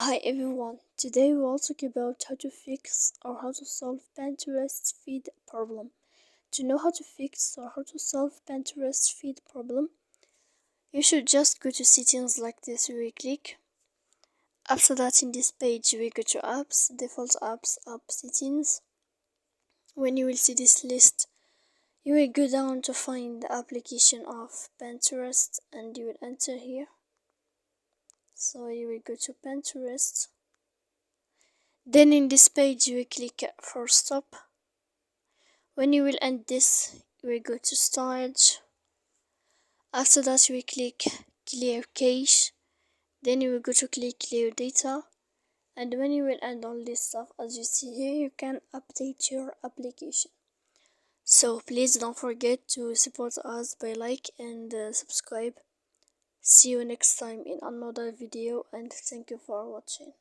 Hi everyone, today we will talk about how to fix or how to solve Pinterest feed problem. To know how to fix or how to solve Pinterest feed problem, you should just go to settings like this, we click. After that, in this page we go to apps, default apps, app settings. When you will see this list, you will go down to find the application of Pinterest and you will enter here. So you will go to Pinterest. Then in this page you will click for stop. When you will end this, you will go to storage. After that you will click clear cache. Then you will go to click clear data. And when you will end all this stuff, as you see here, you can update your application. So please don't forget to support us by like and subscribe. See you next time in another video and thank you for watching.